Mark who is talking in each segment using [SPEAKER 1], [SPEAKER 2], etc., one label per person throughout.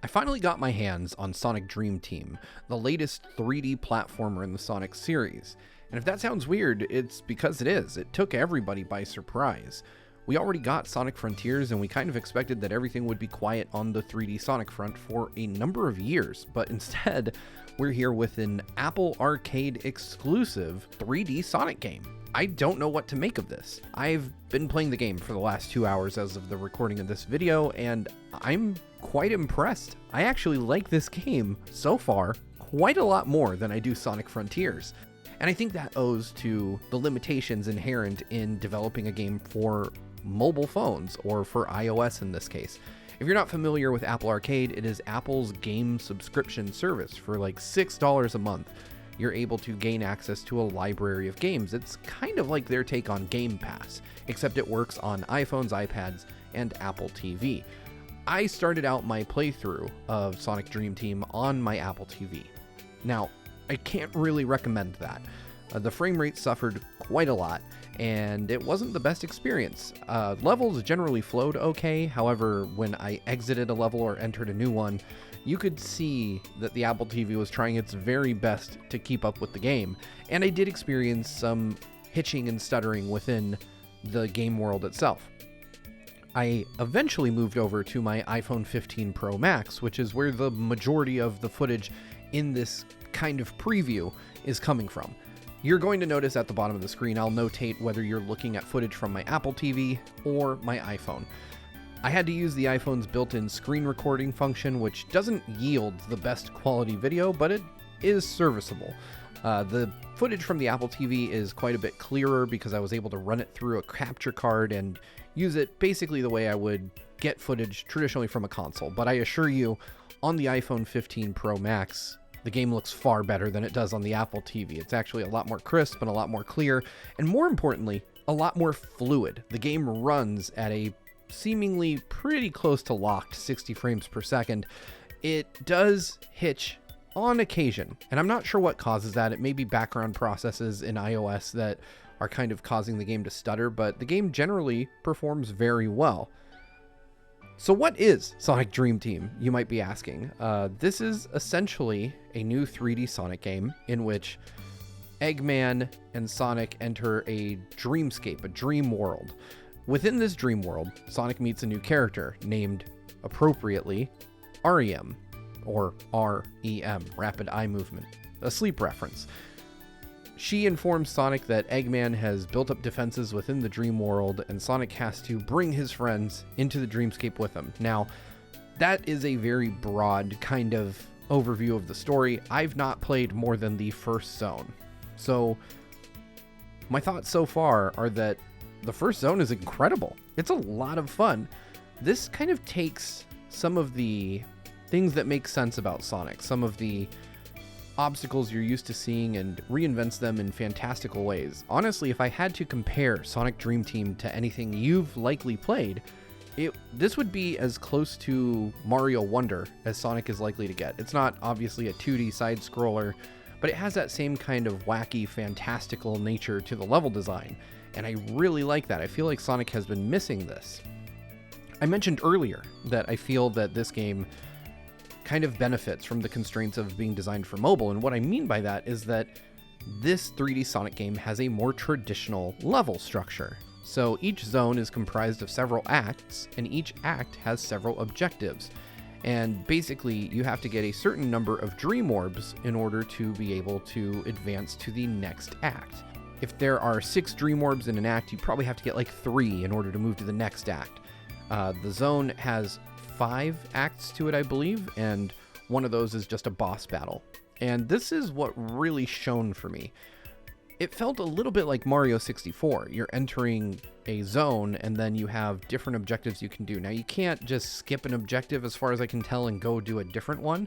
[SPEAKER 1] I finally got my hands on Sonic Dream Team, the latest 3D platformer in the Sonic series. And if that sounds weird, it's because it is. It took everybody by surprise. We already got Sonic Frontiers, and we kind of expected that everything would be quiet on the 3D Sonic front for a number of years, but instead, we're here with an Apple Arcade exclusive 3D Sonic game. I don't know what to make of this. I've been playing the game for the last 2 hours as of the recording of this video, and I'm quite impressed. I actually like this game so far quite a lot more than I do Sonic Frontiers. And I think that owes to the limitations inherent in developing a game for mobile phones, or for iOS in this case. If you're not familiar with Apple Arcade, it is Apple's game subscription service. For like $6 a month, you're able to gain access to a library of games. It's kind of like their take on Game Pass, except it works on iPhones, iPads, and Apple TV. I started out my playthrough of Sonic Dream Team on my Apple TV. Now, I can't really recommend that. The frame rate suffered quite a lot, and it wasn't the best experience. Levels generally flowed okay, however, when I exited a level or entered a new one, you could see that the Apple TV was trying its very best to keep up with the game, and I did experience some hitching and stuttering within the game world itself. I eventually moved over to my iPhone 15 Pro Max, which is where the majority of the footage in this kind of preview is coming from. You're going to notice at the bottom of the screen, I'll notate whether you're looking at footage from my Apple TV or my iPhone. I had to use the iPhone's built-in screen recording function, which doesn't yield the best quality video, but it is serviceable. The footage from the Apple TV is quite a bit clearer because I was able to run it through a capture card and use it basically the way I would get footage traditionally from a console. But I assure you, on the iPhone 15 Pro Max, the game looks far better than it does on the Apple TV. It's actually a lot more crisp and a lot more clear, and more importantly, a lot more fluid. The game runs at a seemingly pretty close to locked 60 frames per second. It does hitch on occasion, and I'm not sure what causes that. It may be background processes in iOS that are kind of causing the game to stutter, but the game generally performs very well. So what is Sonic Dream Team, you might be asking? This is essentially a new 3D Sonic game in which Eggman and Sonic enter a dreamscape, a dream world. Within this dream world, Sonic meets a new character named, appropriately, REM, or REM, Rapid Eye Movement, a sleep reference. She informs Sonic that Eggman has built up defenses within the dream world, and Sonic has to bring his friends into the dreamscape with him. Now, that is a very broad kind of overview of the story. I've not played more than the first zone. So, my thoughts so far are that the first zone is incredible. It's a lot of fun. This kind of takes some of the things that make sense about Sonic, some of the obstacles you're used to seeing, and reinvents them in fantastical ways. Honestly, if I had to compare Sonic Dream Team to anything you've likely played, this would be as close to Mario Wonder as Sonic is likely to get. It's not obviously a 2D side-scroller, but it has that same kind of wacky, fantastical nature to the level design, and I really like that. I feel like Sonic has been missing this. I mentioned earlier that I feel that this game kind of benefits from the constraints of being designed for mobile, and what I mean by that is that this 3D Sonic game has a more traditional level structure. So each zone is comprised of several acts, and each act has several objectives. And basically, you have to get a certain number of Dream Orbs in order to be able to advance to the next act. If there are 6 Dream Orbs in an act, you probably have to get like 3 in order to move to the next act. The zone has 5 acts to it, I believe, and one of those is just a boss battle. And this is what really shone for me. It felt a little bit like Mario 64. You're entering a zone, and then you have different objectives you can do. Now, you can't just skip an objective, as far as I can tell, and go do a different one.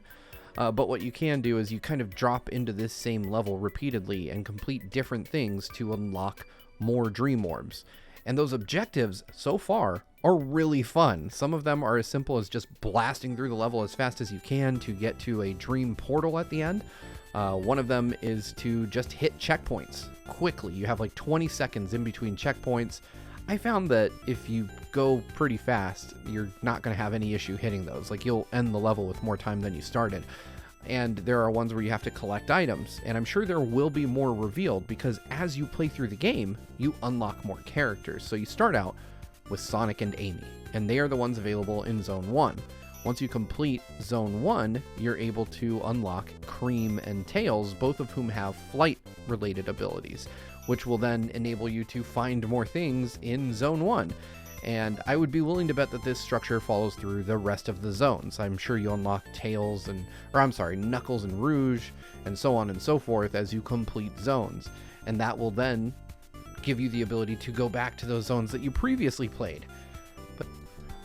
[SPEAKER 1] But what you can do is you kind of drop into this same level repeatedly and complete different things to unlock more Dream Orbs. And those objectives, so far, are really fun. Some of them are as simple as just blasting through the level as fast as you can to get to a dream portal at the end. One of them is to just hit checkpoints quickly. You have like 20 seconds in between checkpoints. I found that if you go pretty fast, you're not going to have any issue hitting those. Like, you'll end the level with more time than you started. And there are ones where you have to collect items, and I'm sure there will be more revealed, because as you play through the game, you unlock more characters. So you start out with Sonic and Amy, and they are the ones available in Zone 1. Once you complete Zone 1, you're able to unlock Cream and Tails, both of whom have flight-related abilities, which will then enable you to find more things in Zone 1. And I would be willing to bet that this structure follows through the rest of the zones. I'm sure you unlock Knuckles and Rouge, and so on and so forth as you complete zones. And that will then give you the ability to go back to those zones that you previously played. But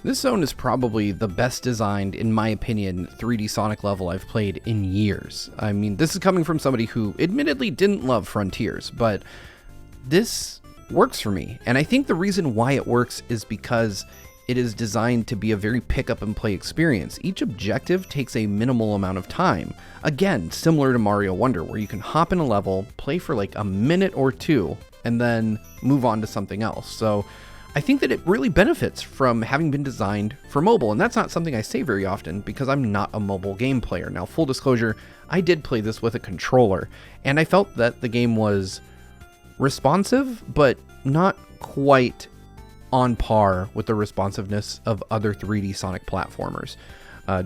[SPEAKER 1] this zone is probably the best designed, in my opinion, 3D Sonic level I've played in years. I mean, this is coming from somebody who admittedly didn't love Frontiers, but this works for me. And I think the reason why it works is because it is designed to be a very pick up and play experience. Each objective takes a minimal amount of time. Again, similar to Mario Wonder, where you can hop in a level, play for like a minute or two, and then move on to something else. So I think that it really benefits from having been designed for mobile, and that's not something I say very often because I'm not a mobile game player. Now, full disclosure, I did play this with a controller, and I felt that the game was responsive, but not quite on par with the responsiveness of other 3D Sonic platformers.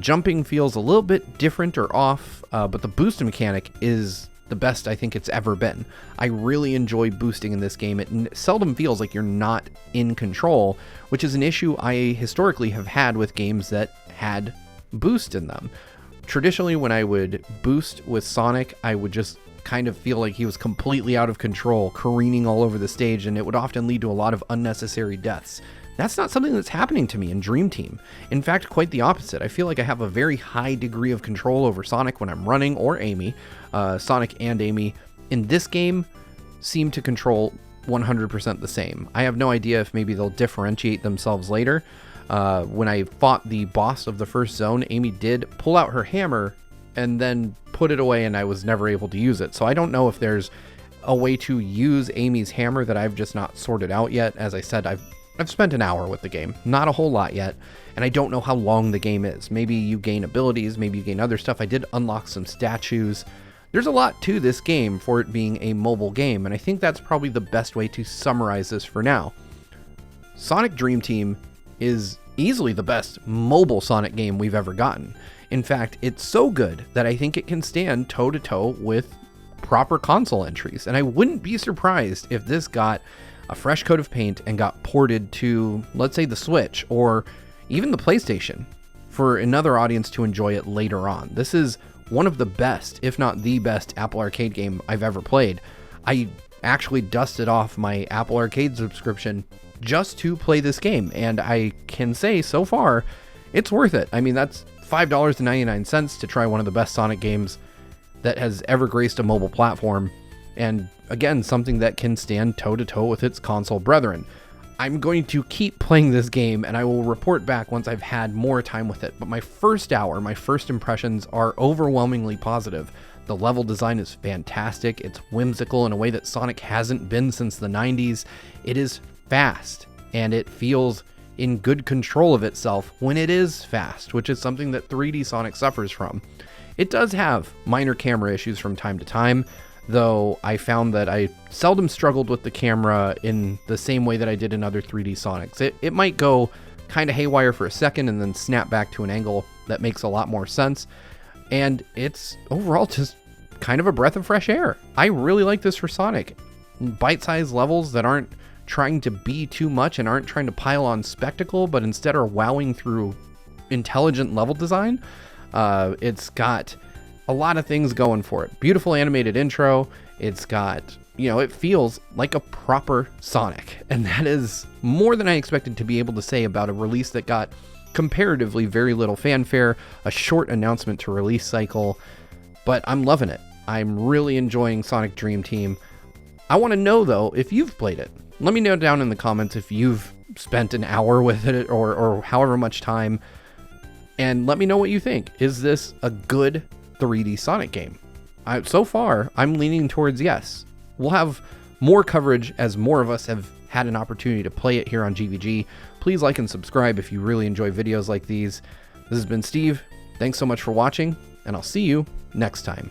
[SPEAKER 1] Jumping feels a little bit different or off, but the boost mechanic is the best I think it's ever been. I really enjoy boosting in this game. It seldom feels like you're not in control, which is an issue I historically have had with games that had boost in them. Traditionally, when I would boost with Sonic, I would just kind of feel like he was completely out of control, careening all over the stage, and it would often lead to a lot of unnecessary deaths. That's not something that's happening to me in Dream Team. In fact, quite the opposite. I feel like I have a very high degree of control over Sonic when I'm running, or Amy. Sonic and Amy in this game seem to control 100% the same. I have no idea if maybe they'll differentiate themselves later. When I fought the boss of the first zone, Amy did pull out her hammer and then put it away, and I was never able to use it. So I don't know if there's a way to use Amy's hammer that I've just not sorted out yet. As I said, I've spent an hour with the game, not a whole lot yet, and I don't know how long the game is. Maybe you gain abilities, maybe you gain other stuff. I did unlock some statues. There's a lot to this game for it being a mobile game, and I think that's probably the best way to summarize this for now. Sonic Dream Team is easily the best mobile Sonic game we've ever gotten. In fact, it's so good that I think it can stand toe-to-toe with proper console entries, and I wouldn't be surprised if this got a fresh coat of paint and got ported to, let's say, the Switch or even the PlayStation for another audience to enjoy it later on. This is one of the best, if not the best, Apple Arcade game I've ever played. I actually dusted off my Apple Arcade subscription just to play this game, and I can say so far it's worth it. I mean, that's $5.99 to try one of the best Sonic games that has ever graced a mobile platform, and again, something that can stand toe-to-toe with its console brethren. I'm going to keep playing this game, and I will report back once I've had more time with it, but my first hour, my first impressions are overwhelmingly positive. The level design is fantastic, it's whimsical in a way that Sonic hasn't been since the 90s, it is fast, and it feels in good control of itself when it is fast, which is something that 3D Sonic suffers from. It does have minor camera issues from time to time, though I found that I seldom struggled with the camera in the same way that I did in other 3D Sonics. It might go kind of haywire for a second and then snap back to an angle that makes a lot more sense, and it's overall just kind of a breath of fresh air. I really like this for Sonic. Bite-sized levels that aren't trying to be too much and aren't trying to pile on spectacle, but instead are wowing through intelligent level design. It's got a lot of things going for it. Beautiful animated intro. It's got, it feels like a proper Sonic. And that is more than I expected to be able to say about a release that got comparatively very little fanfare, a short announcement to release cycle, but I'm loving it. I'm really enjoying Sonic Dream Team. I want to know, though, if you've played it. Let me know down in the comments if you've spent an hour with it or however much time, and let me know what you think. Is this a good 3D Sonic game? So far, I'm leaning towards yes. We'll have more coverage as more of us have had an opportunity to play it here on GVG. Please like and subscribe if you really enjoy videos like these. This has been Steve. Thanks so much for watching, and I'll see you next time.